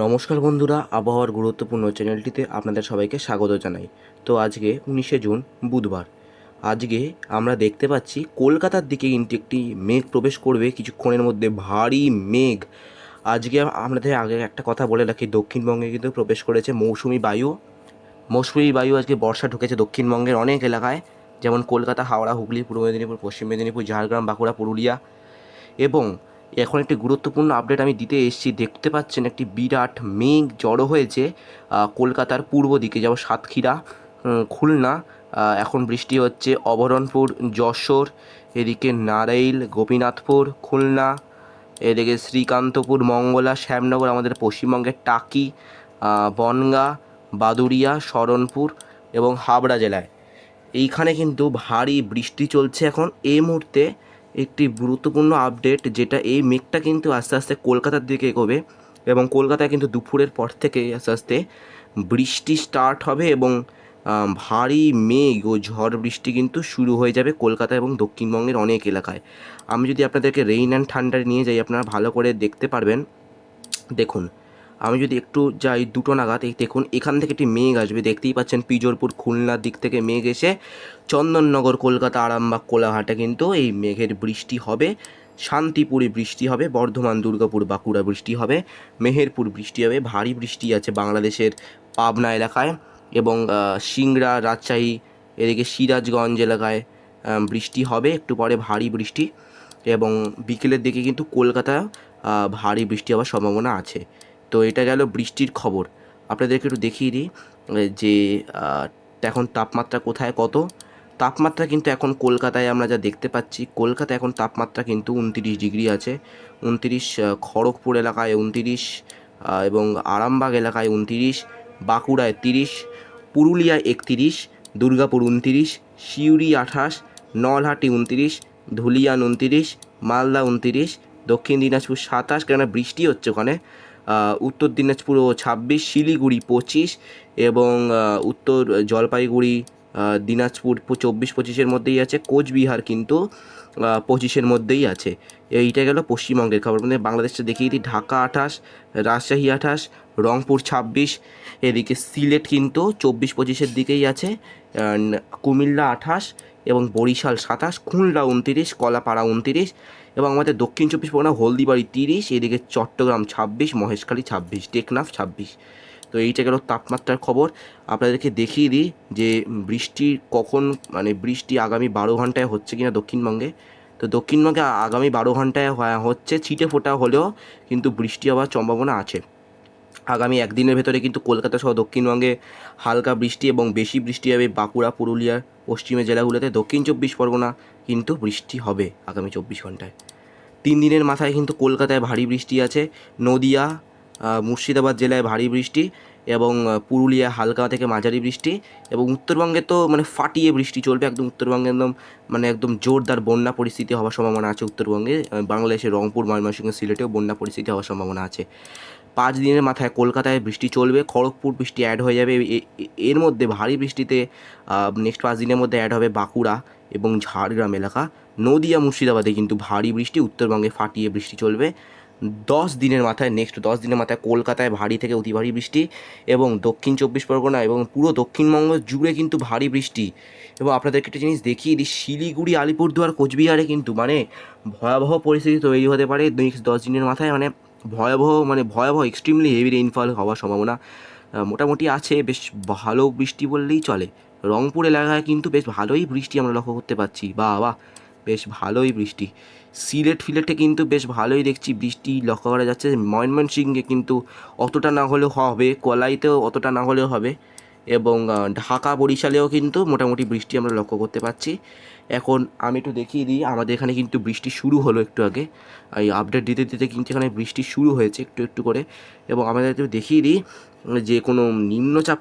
নমস্কার বন্ধুরা, আবহাওয়ার গুরুত্বপূর্ণ চ্যানেলটিতে আপনাদের সবাইকে স্বাগত জানাই। তো আজকে 19শে জুন বুধবার। আজকে আমরা দেখতে পাচ্ছি কলকাতার দিকে কিন্তু একটি মেঘ প্রবেশ করবে কিছুক্ষণের মধ্যে, ভারী মেঘ। আজকে আপনাদের আগে একটা কথা বলে রাখি, দক্ষিণবঙ্গে কিন্তু প্রবেশ করেছে মৌসুমি বায়ু। মৌসুমি বায়ু আজকে বর্ষা ঢুকেছে দক্ষিণবঙ্গের অনেক এলাকায়, যেমন কলকাতা, হাওড়া, হুগলি, পূর্ব মেদিনীপুর, পশ্চিম মেদিনীপুর, ঝাড়গ্রাম, বাঁকুড়া, পুরুলিয়া। এবং এখন একটি গুরুত্বপূর্ণ আপডেট আমি দিতে এসেছি। দেখতে পাচ্ছেন একটি বিরাট মেঘ জড়ো হয়েছে কলকাতার পূর্ব দিকে, যেমন সাতক্ষীরা, খুলনা। এখন বৃষ্টি হচ্ছে অভরণপুর, যশোর, এদিকে নারাইল, গোপীনাথপুর, খুলনা, এদিকে শ্রীকান্তপুর, মঙ্গলা, শ্যামনগর, আমাদের পশ্চিমবঙ্গের টাকি, বনগাঁ, বাদুড়িয়া, শরণপুর এবং হাবড়া জেলায় এইখানে কিন্তু ভারী বৃষ্টি চলছে এখন এই মুহূর্তে। একটি গুরুত্বপূর্ণ আপডেট, যেটা এই মেঘটা কিন্তু আস্তে আস্তে কলকাতার দিকে এগোবে এবং কলকাতায় কিন্তু দুপুরের পর থেকে আস্তে আস্তে বৃষ্টি স্টার্ট হবে এবং ভারী মেঘ ও ঝড় বৃষ্টি কিন্তু শুরু হয়ে যাবে কলকাতা এবং দক্ষিণবঙ্গের অনেক এলাকায়। আমি যদি আপনাদেরকে রেইন অ্যান্ড ঠান্ডার নিয়ে যাই, আপনারা ভালো করে দেখতে পারবেন। দেখুন, আমি যদি একটু যাই 2টো নাগাদ, এই দেখুন এখান থেকে একটি মেঘ আসবে, দেখতেই পাচ্ছেন পিজোরপুর, খুলনার দিক থেকে মেঘ এসে চন্দননগর, কলকাতা, আরামবাগ, কোলাঘাটে কিন্তু এই মেঘের বৃষ্টি হবে। শান্তিপুরে বৃষ্টি হবে, বর্ধমান, দুর্গাপুর, বাঁকুড়া বৃষ্টি হবে, মেহেরপুর বৃষ্টি হবে, ভারী বৃষ্টি আছে বাংলাদেশের পাবনা এলাকায় এবং সিংড়া, রাজশাহী, এদিকে সিরাজগঞ্জ এলাকায় বৃষ্টি হবে একটু পরে, ভারী বৃষ্টি। এবং বিকেলের দিকে কিন্তু কলকাতা ভারী বৃষ্টি হওয়ার সম্ভাবনা আছে। তো এটা গেল বৃষ্টির খবর। আপনাদেরকে একটু দেখিয়ে দিই যে এখন তাপমাত্রা কোথায় কত। তাপমাত্রা কিন্তু এখন কলকাতায় আমরা যা দেখতে পাচ্ছি, কলকাতায় এখন তাপমাত্রা কিন্তু 29 ডিগ্রি আছে। 29, খড়গপুর এলাকায় 29, এবং আরামবাগ এলাকায় 29, বাঁকুড়ায় 30, পুরুলিয়ায় 31, দুর্গাপুর 29, সিউড়ি 28, নলহাটি 29, ধুলিয়ান 29, মালদা 29, দক্ষিণ দিনাজপুর 27, কেননা বৃষ্টি হচ্ছে ওখানে, উত্তর দিনাজপুরও 26, শিলিগুড়ি 25 এবং উত্তর জলপাইগুড়ি, দিনাজপুর 24-25-এর মধ্যেই আছে। কোচবিহার কিন্তু 25-এর মধ্যেই আছে। এইটা গেল পশ্চিমবঙ্গের খবর। মানে বাংলাদেশটা দেখিয়ে দিই, ঢাকা 28, রাজশাহী 28, রংপুর 26, এদিকে সিলেট কিন্তু 24-25-এর দিকেই আছে, কুমিল্লা 28 এবং বরিশাল 27, খুলনা 29, কলাপাড়া 29 এবং আমাদের দক্ষিণ 24 পরগনা হলদিবাড়ি 30, এদিকে চট্টগ্রাম 26, মহেশখালী 26, টেকনাফ 26। তো এইটা গেল তাপমাত্রার খবর। আপনাদেরকে দেখিয়ে দিই যে বৃষ্টি কখন, মানে বৃষ্টি আগামী 12 ঘন্টায় হচ্ছে কিনা দক্ষিণবঙ্গে। তো দক্ষিণবঙ্গে আগামী 12 ঘন্টায় হচ্ছে, ছিটে ফোটা হলেও কিন্তু বৃষ্টি হওয়ার সম্ভাবনা আছে। আগামী একদিনের ভেতরে কিন্তু কলকাতা সহ দক্ষিণবঙ্গে হালকা বৃষ্টি এবং বেশি বৃষ্টি হবে বাঁকুড়া, পুরুলিয়ার পশ্চিমের জেলাগুলোতে। দক্ষিণ 24 পরগনা কিন্তু বৃষ্টি হবে আগামী 24 ঘন্টায়। 3 দিনের মাথায় কিন্তু কলকাতায় ভারী বৃষ্টি আছে, নদিয়া, মুর্শিদাবাদ জেলায় ভারী বৃষ্টি এবং পুরুলিয়া হালকা থেকে মাঝারি বৃষ্টি এবং উত্তরবঙ্গে তো মানে ফাটিয়ে বৃষ্টি চলবে একদম। উত্তরবঙ্গে একদম মানে একদম জোরদার বন্যা পরিস্থিতি হওয়ার সম্ভাবনা আছে উত্তরবঙ্গে। বাংলাদেশের রংপুর, ময়মনসিংহ, সিলেটেও বন্যা পরিস্থিতি হওয়ার সম্ভাবনা আছে। 5 দিনের মাথায় কলকাতায় বৃষ্টি চলবে, খড়গপুর বৃষ্টি অ্যাড হয়ে যাবে। এর মধ্যে ভারী বৃষ্টিতে নেক্সট 5 দিনের মধ্যে অ্যাড হবে বাঁকুড়া এবং ঝাড়গ্রাম এলাকা। নদিয়া, মুর্শিদাবাদে কিন্তু ভারী বৃষ্টি, উত্তরবঙ্গে ফাটিয়ে বৃষ্টি চলবে। 10 দিনের মাথায়, নেক্সট 10 দিনের মাথায় কলকাতায় ভারী থেকে অতি ভারী বৃষ্টি এবং দক্ষিণ 24 পরগনা এবং পুরো দক্ষিণবঙ্গ জুড়ে কিন্তু ভারী বৃষ্টি। এবং আপনাদেরকে একটা জিনিস দেখিয়ে দিই, শিলিগুড়ি, আলিপুরদুয়ার, কোচবিহারে কিন্তু মানে ভয়াবহ পরিস্থিতি তৈরি হতে পারে নেক্সট 10 দিনের মাথায়। মানে ভয়াবহ এক্সট্রিমলি হেভি রেইনফল হওয়ার সম্ভাবনা মোটামুটি আছে। বেশ ভালো বৃষ্টি বললেই চলে। রংপুর এলাকায় কিন্তু বেশ ভালোই বৃষ্টি আমরা লক্ষ্য করতে পারছি, বাহ, বেশ ভালোই বৃষ্টি। সিলেটে কিন্তু বেশ ভালোই দেখছি বৃষ্টি লক্ষ্য করা যাচ্ছে। ময়মনসিংহে কিন্তু অতটা না হলেও হবে, কলাইতেও অতটা না হলেও হবে এবং ঢাকা, বরিশালেও কিন্তু মোটামুটি বৃষ্টি আমরা লক্ষ্য করতে পারছি। এখন আমি একটু দেখিয়ে দিই, আমাদের এখানে কিন্তু বৃষ্টি শুরু হলো একটু আগে। এই আপডেট দিতে দিতে কিন্তু এখানে বৃষ্টি শুরু হয়েছে একটু একটু করে। এবং আমাদের একটু দেখিয়ে দিই যে কোনো নিম্নচাপ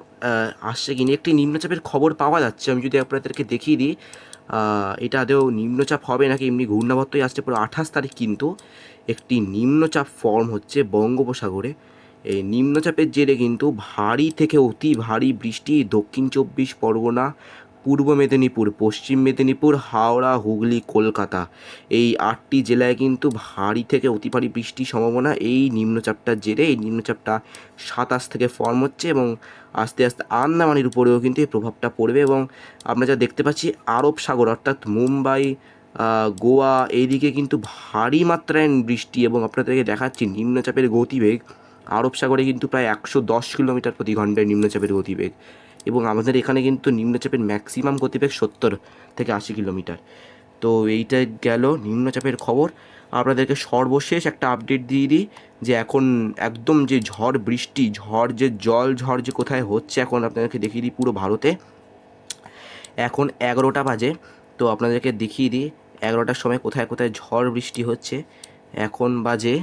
আসছে কিনা। একটি নিম্নচাপের খবর পাওয়া যাচ্ছে, আমি যদি আপনাদেরকে দেখিয়ে দিই এটা আদৌ নিম্নচাপ হবে নাকি এমনি ঘূর্ণাবর্তই আসছে। পুরো 28 তারিখ কিন্তু একটি নিম্নচাপ ফর্ম হচ্ছে বঙ্গোপসাগরে। এই নিম্নচাপের জেরে কিন্তু ভারী থেকে অতি ভারী বৃষ্টি দক্ষিণ 24 পরগনা, পূর্ব মেদিনীপুর, পশ্চিম মেদিনীপুর, হাওড়া, হুগলি, কলকাতা, এই 8টি জেলায় কিন্তু ভারী থেকে অতি ভারী বৃষ্টির সম্ভাবনা এই নিম্নচাপটার জেরে। এই নিম্নচাপটা 27 থেকে ফর্ম হচ্ছে এবং আস্তে আস্তে আন্দামানের উপরেও কিন্তু এই প্রভাবটা পড়বে। এবং আমরা যা দেখতে পাচ্ছি আরব সাগর অর্থাৎ মুম্বাই, গোয়া এইদিকে কিন্তু ভারী মাত্রায় বৃষ্টি। এবং আপনাদেরকে দেখাচ্ছি নিম্নচাপের গতিবেগ আরব সাগরে কিন্তু প্রায় 110 কিলোমিটার প্রতি ঘন্টায় নিম্নচাপের গতিবেগ। এবং আমাদের এখানে কিন্তু নিম্নচাপের ম্যাক্সিমাম গতিবেগ 70 থেকে 80 কিলোমিটার। তো এইটা গেল নিম্নচাপের খবর। আপনাদেরকে সর্বশেষ একটা আপডেট দিয়ে দিই যে এখন একদম যে ঝড় বৃষ্টি, ঝড় যে কোথায় হচ্ছে এখন আপনাদেরকে দেখিয়ে দিই পুরো ভারতে। এখন 11টা বাজে, তো আপনাদেরকে দেখিয়ে দিই 11টার সময় কোথায় কোথায় ঝড় বৃষ্টি হচ্ছে। এখন বাজে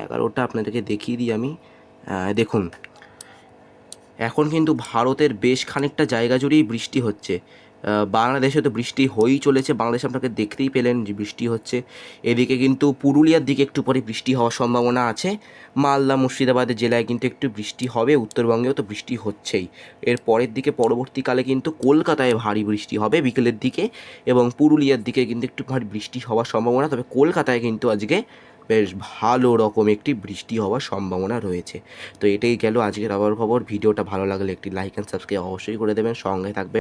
11টা, আপনাদেরকে দেখিয়ে দিই আমি। দেখুন এখন কিন্তু ভারতের বেশ খানিকটা জায়গা জুড়েই বৃষ্টি হচ্ছে। বাংলাদেশে তো বৃষ্টি হয়েই চলেছে, বাংলাদেশে আপনাকে দেখতেই পেলেন যে বৃষ্টি হচ্ছে। এদিকে কিন্তু পুরুলিয়ার দিকে একটু পরে বৃষ্টি হওয়ার সম্ভাবনা আছে। মালদা মুর্শিদাবাদের জেলায় কিন্তু একটু বৃষ্টি হবে, উত্তরবঙ্গেও তো বৃষ্টি হচ্ছেই। এর পরের দিকে পরবর্তীকালে কিন্তু কলকাতায় ভারী বৃষ্টি হবে বিকেলের দিকে, এবং পুরুলিয়ার দিকে কিন্তু একটু ভারী বৃষ্টি হওয়ার সম্ভাবনা। তবে কলকাতায় কিন্তু আজকে বেশ ভালো রকম একটি বৃষ্টি হওয়ার সম্ভাবনা রয়েছে। তো এটাই গেল আজকের আবহাওয়ার খবর। ভিডিওটা ভালো লাগলে একটি লাইক অ্যান্ড সাবস্ক্রাইব অবশ্যই করে দেবেন, সঙ্গে থাকবে।